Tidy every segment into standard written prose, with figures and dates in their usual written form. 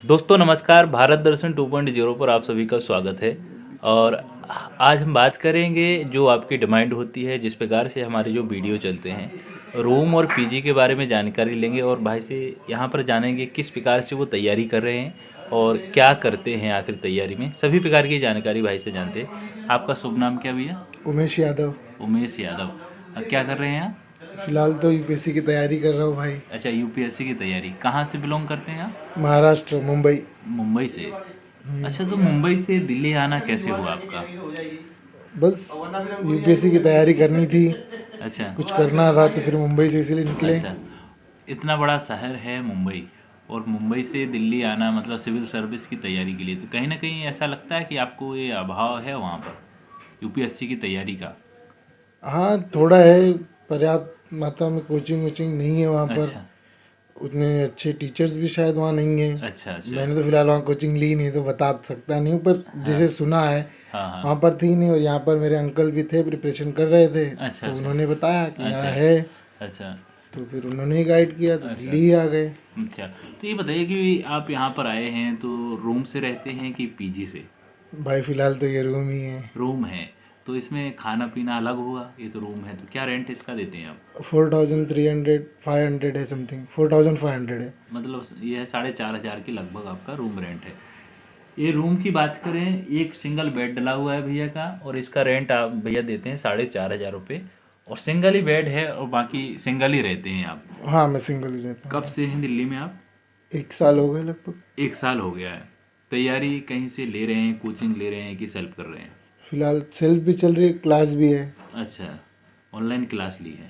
दोस्तों नमस्कार, भारत दर्शन 2.0 पर आप सभी का स्वागत है। और आज हम बात करेंगे जो आपकी डिमांड होती है, जिस प्रकार से हमारे जो वीडियो चलते हैं, रूम और पीजी के बारे में जानकारी लेंगे और भाई से यहाँ पर जानेंगे किस प्रकार से वो तैयारी कर रहे हैं और क्या करते हैं आखिर तैयारी में। सभी प्रकार की जानकारी भाई से जानते हैं। आपका शुभ नाम क्या भैया? उमेश यादव। उमेश यादव। क्या कर रहे हैं आप? फिलहाल तो यूपीएससी की तैयारी कर रहा हूँ भाई। अच्छा, यूपीएससी की तैयारी। कहाँ से बिलोंग करते हैं आप? महाराष्ट्र, मुंबई। मुंबई से। अच्छा, तो मुंबई से दिल्ली आना कैसे हुआ आपका? बस यूपीएससी की तैयारी करनी थी, अच्छा कुछ करना था तो फिर मुंबई से इसीलिए निकले। अच्छा, इतना बड़ा शहर है मुंबई और मुंबई से दिल्ली आना मतलब सिविल सर्विस की तैयारी के लिए, तो कहीं ना कहीं ऐसा लगता है कि आपको ये अभाव है वहाँ पर यूपीएससी की तैयारी का? हाँ, थोड़ा है। पर्याप्त मात्रा में कोचिंग वोचिंग नहीं है वहाँ पर। अच्छा उतने अच्छे टीचर्स भी शायद वहाँ नहीं है। अच्छा अच्छा। मैंने तो फिलहाल वहाँ कोचिंग ली नहीं तो बता सकता नहीं हूँ, पर जैसे सुना है हाँ हाँ। वहाँ पर थी नहीं। और यहाँ पर मेरे अंकल भी थे, प्रिपरेशन कर रहे थे, अच्छा तो अच्छा उन्होंने बताया कि यहाँ अच्छा है, अच्छा तो फिर उन्होंने ही गाइड किया तो अच्छा दिल्ली ही आ गए। अच्छा। तो ये बताइए कि आप यहाँ पर आए हैं तो रूम से रहते हैं कि पीजी से? भाई फिलहाल तो ये रूम ही है। रूम है, तो इसमें खाना पीना अलग होगा। ये तो रूम है, तो क्या रेंट इसका देते हैं आप? 4300 500 है, समथिंग 4500 है। मतलब ये है 4,500 के लगभग आपका रूम रेंट है। ये रूम की बात करें, एक सिंगल बेड डला हुआ है भैया का और इसका रेंट आप भैया देते हैं 4,500 रुपये। और सिंगल ही बेड है और बाकी सिंगल ही रहते हैं आप? हाँ, मैं सिंगल ही रहता कब हूँ। से हैं दिल्ली में आप? 1 साल हो गए लगभग। 1 साल हो गया है। तैयारी कहीं से ले रहे हैं, कोचिंग ले रहे हैं कि सेल्फ कर रहे हैं? फिलहाल सेल्फ भी चल रही है, क्लास भी है। अच्छा, ऑनलाइन क्लास ली है?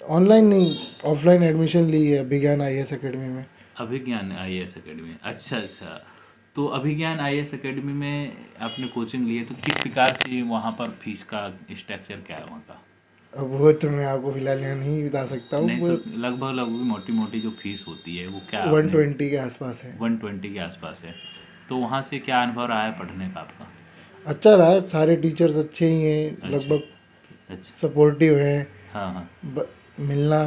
ऑनलाइन नहीं, ऑफलाइन एडमिशन ली है अभिज्ञान आईएएस एकेडमी में। अभिज्ञान आईएएस एकेडमी, अच्छा अच्छा। तो अभिज्ञान आईएएस एकेडमी में आपने कोचिंग ली है, तो किस प्रकार से वहाँ पर फीस का स्ट्रक्चर क्या है वहाँ का? अब वो तो मैं आपको फिलहाल यहाँ नहीं बता सकता हूँ, नहीं तो पर लगभग लगभग मोटी मोटी जो फीस होती है वो क्या 120 के आसपास है। 120 के आसपास है। तो वहाँ से क्या अनुभव रहा है पढ़ने का आपका? अच्छा रहा है, सारे टीचर्स अच्छे ही हैं, अच्छा लगभग अच्छा। सपोर्टिव हैं। हाँ हाँ। मिलना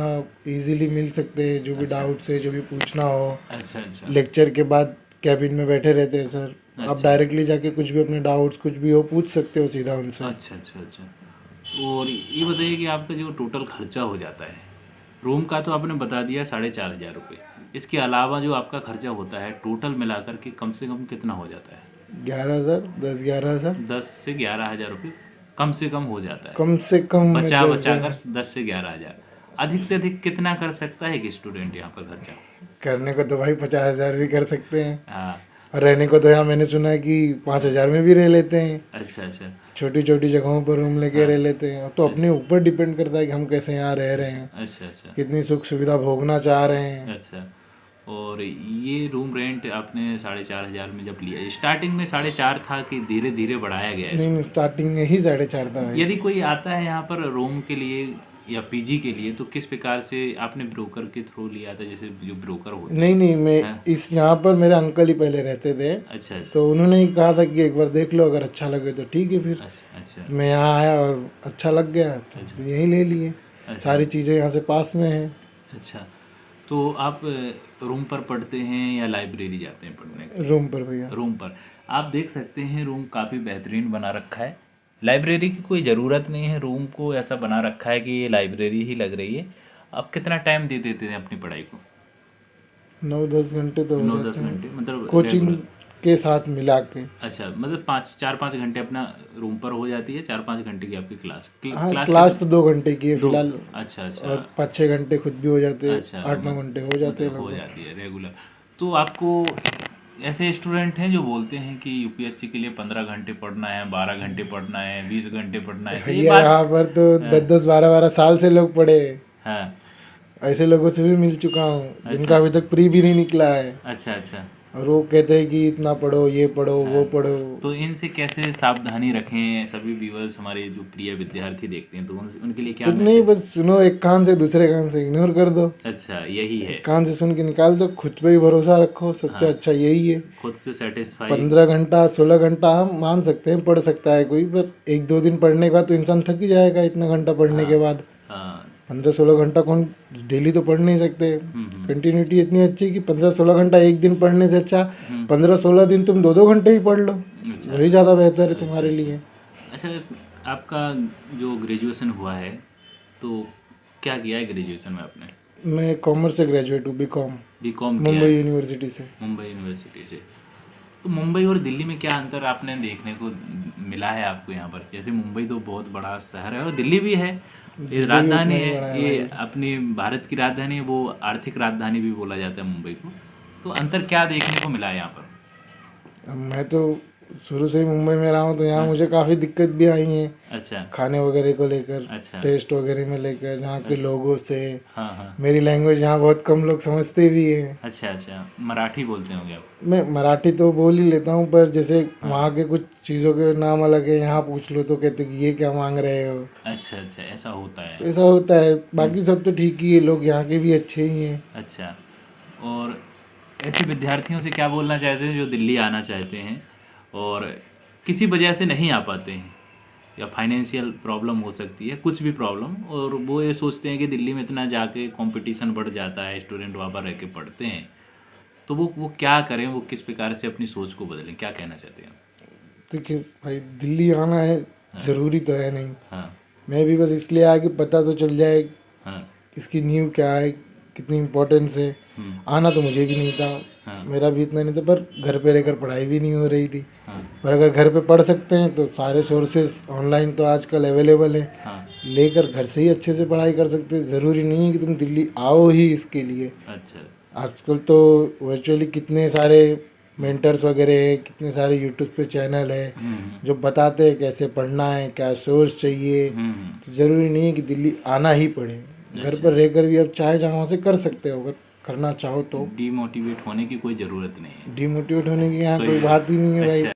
इजीली मिल सकते हैं, जो भी डाउट्स है, जो भी पूछना हो। अच्छा अच्छा लेक्चर के बाद कैबिन में बैठे रहते हैं सर, आप अच्छा डायरेक्टली जाके कुछ भी अपने डाउट्स कुछ भी हो पूछ सकते हो सीधा उनसे। अच्छा अच्छा अच्छा। और ये बताइए कि आपका जो टोटल खर्चा हो जाता है, रूम का तो आपने बता दिया 4,500 रुपये, इसके अलावा जो आपका खर्चा होता है टोटल मिलाकर के कम से कम कितना हो जाता है? 11,000, 10-11,000। 10 से 11 हज़ार रुपये कम से कम हो जाता है। कम से कम में बचा 10 बचा कर 10 से 11 हज़ार। अधिक से अधिक कितना कर सकता है कि स्टूडेंट यहाँ पर खर्चा? करने को तो भाई 50,000 भी कर सकते हैं, हाँ। और रहने को तो यहाँ मैंने सुना है कि 5,000 में भी रह लेते हैं। अच्छा अच्छा छोटी छोटी जगहों पर रूम लेके रह लेते हैं। अब तो अपने ऊपर डिपेंड करता है कि हम कैसे यहाँ रह रहे हैं, अच्छा अच्छा कितनी सुख सुविधा भोगना चाह रहे हैं। अच्छा। और ये रूम रेंट आपने 4,500 में जब लिया, स्टार्टिंग में 4,500 था कि धीरे धीरे बढ़ाया गया है नहीं इसको? नहीं, स्टार्टिंग में ही 4,500 था भाई। यदि कोई आता है यहाँ पर रूम के लिए या पीजी के लिए, तो किस प्रकार से आपने ब्रोकर के थ्रू लिया था, जैसे जो ब्रोकर होते नहीं नहीं, मैं हैं? इस यहाँ पर मेरे अंकल ही पहले रहते थे, अच्छा अच्छा तो उन्होंने ही कहा था कि एक बार देख लो, अगर अच्छा लगे तो ठीक है। फिर अच्छा अच्छा मैं यहाँ आया और अच्छा लग गया तो फिर यहीं ले लिए। अच्छा सारी चीज़ें यहाँ से पास में हैं। अच्छा। तो आप रूम पर पढ़ते हैं या लाइब्रेरी जाते हैं पढ़ने? रूम पर भैया। रूम पर। आप देख सकते हैं रूम काफ़ी बेहतरीन बना रखा है। लाइब्रेरी की कोई ज़रूरत नहीं है, रूम को ऐसा बना रखा है कि ये लाइब्रेरी ही लग रही है। आप कितना टाइम दे देते हैं अपनी पढ़ाई को? 9-10 घंटे तो हो 9-10 जाते घंटे हैं, मतलब कोचिंग रेगुलर? के साथ मिला के। अच्छा, मतलब 4-5 घंटे अपना रूम पर हो जाती है, 4-5 घंटे की आपकी क्लास हाँ, क्लास क्लास तो 2 घंटे की है दो? फिलहाल। अच्छा अच्छा और 5-6 घंटे खुद भी हो जाते हैं, अच्छा। 8-9 घंटे हो जाते हैं मतलब हो लगभग। जाती है रेगुलर। तो आपको ऐसे स्टूडेंट हैं जो बोलते हैं कि यूपीएससी के लिए 15 घंटे पढ़ना है, 12 घंटे पढ़ना है, 20 घंटे पढ़ना है, तो ये भैया बात? यहाँ पर तो 10-10 12-12 साल से लोग पढ़े हैं। हाँ। ऐसे लोगों से भी मिल चुका हूँ जिनका अच्छा अभी तक प्री भी नहीं निकला है, अच्छा अच्छा। और वो कहते हैं कि इतना पढ़ो, ये पढ़ो, वो पढ़ो। तो इनसे कैसे सावधानी रखें? सभी व्यूअर्स हमारे जो प्रिय विद्यार्थी देखते हैं, तो उनके लिए क्या कुछ नहीं, मैसेज? बस सुनो, एक कान से दूसरे कान से इग्नोर कर दो। अच्छा, यही है। एक कान से सुन के निकाल दो, खुद पे ही भरोसा रखो, सबसे अच्छा यही है। खुद से सेटिस्फाई। 15 घंटा 16 घंटा हम मान सकते हैं पढ़ सकता है कोई, पर 1-2 दिन पढ़ने के बाद तो इंसान थक ही जाएगा इतना घंटा पढ़ने के बाद। हाँ, 15-16 घंटा कौन डेली तो पढ़ नहीं सकते। कंटिन्यूटी इतनी अच्छी कि 15-16 घंटा एक दिन पढ़ने से अच्छा 15-16 दिन तुम 2-2 घंटे ही पढ़ लो, वही ज़्यादा बेहतर है तुम्हारे लिए। अच्छा, आपका जो ग्रेजुएशन हुआ है तो क्या किया है ग्रेजुएशन में आपने? मैं कॉमर्स से ग्रेजुएट हूँ, बीकॉम, बीकॉम किया मुंबई है, यूनिवर्सिटी से। मुंबई यूनिवर्सिटी से। तो मुंबई और दिल्ली में क्या अंतर आपने देखने को मिला है आपको यहाँ पर? जैसे मुंबई तो बहुत बड़ा शहर है और दिल्ली भी है, ये राजधानी उतना ही बड़ा है, है ये अपनी भारत की राजधानी है, वो आर्थिक राजधानी भी बोला जाता है मुंबई को। तो अंतर क्या देखने को मिला है यहाँ पर? अब मैं तो शुरू से ही मुंबई में रहा हूँ, तो यहाँ मुझे काफ़ी दिक्कत भी आई है अच्छा खाने वगैरह को लेकर, अच्छा। टेस्ट वगैरह में लेकर, यहाँ के लोगों से। हाँ हाँ। मेरी लैंग्वेज यहाँ बहुत कम लोग समझते भी हैं। अच्छा अच्छा, मराठी बोलते होंगे आप? मैं मराठी तो बोल ही लेता हूँ, पर जैसे वहाँ के कुछ चीज़ों के नाम अलग है, यहाँ पूछ लो तो कहते कि ये क्या मांग रहे हो। अच्छा अच्छा, ऐसा होता है। ऐसा होता है, बाकी सब तो ठीक ही है, लोग यहाँ के भी अच्छे ही हैं। अच्छा, और ऐसे विद्यार्थियों से क्या बोलना चाहते हैं जो दिल्ली आना चाहते हैं और किसी वजह से नहीं आ पाते हैं, या फाइनेंशियल प्रॉब्लम हो सकती है, कुछ भी प्रॉब्लम, और वो ये सोचते हैं कि दिल्ली में इतना जाके कंपटीशन बढ़ जाता है, स्टूडेंट वहाँ पर रह के पढ़ते हैं, तो वो क्या करें, वो किस प्रकार से अपनी सोच को बदलें, क्या कहना चाहते हैं? देखिए भाई, दिल्ली आना है ज़रूरी तो है नहीं। हाँ मैं भी बस इसलिए आया कि पता तो चल जाए हाँ। इसकी नींव क्या है, कितनी इम्पोर्टेंस है। आना तो मुझे भी नहीं था, हाँ मेरा भी इतना नहीं था, पर घर पे रहकर पढ़ाई भी नहीं हो रही थी। हाँ पर अगर घर पे पढ़ सकते हैं तो सारे सोर्सेज ऑनलाइन तो आजकल अवेलेबल हैं, हाँ। लेकर घर से ही अच्छे से पढ़ाई कर सकते हैं। ज़रूरी नहीं है कि तुम दिल्ली आओ ही इसके लिए। अच्छा। आजकल तो वर्चुअली कितने सारे मेंटर्स वगैरह हैं, कितने सारे यूट्यूब पे चैनल है जो बताते हैं कैसे पढ़ना है, क्या सोर्स चाहिए। तो ज़रूरी नहीं है कि दिल्ली आना ही पड़े, घर पर रहकर भी अब चाहे जहाँ से कर सकते हो, अगर करना चाहो तो। डीमोटिवेट होने की कोई ज़रूरत नहीं है। डिमोटिवेट होने की यहाँ कोई बात ही नहीं है भाई। अच्छा।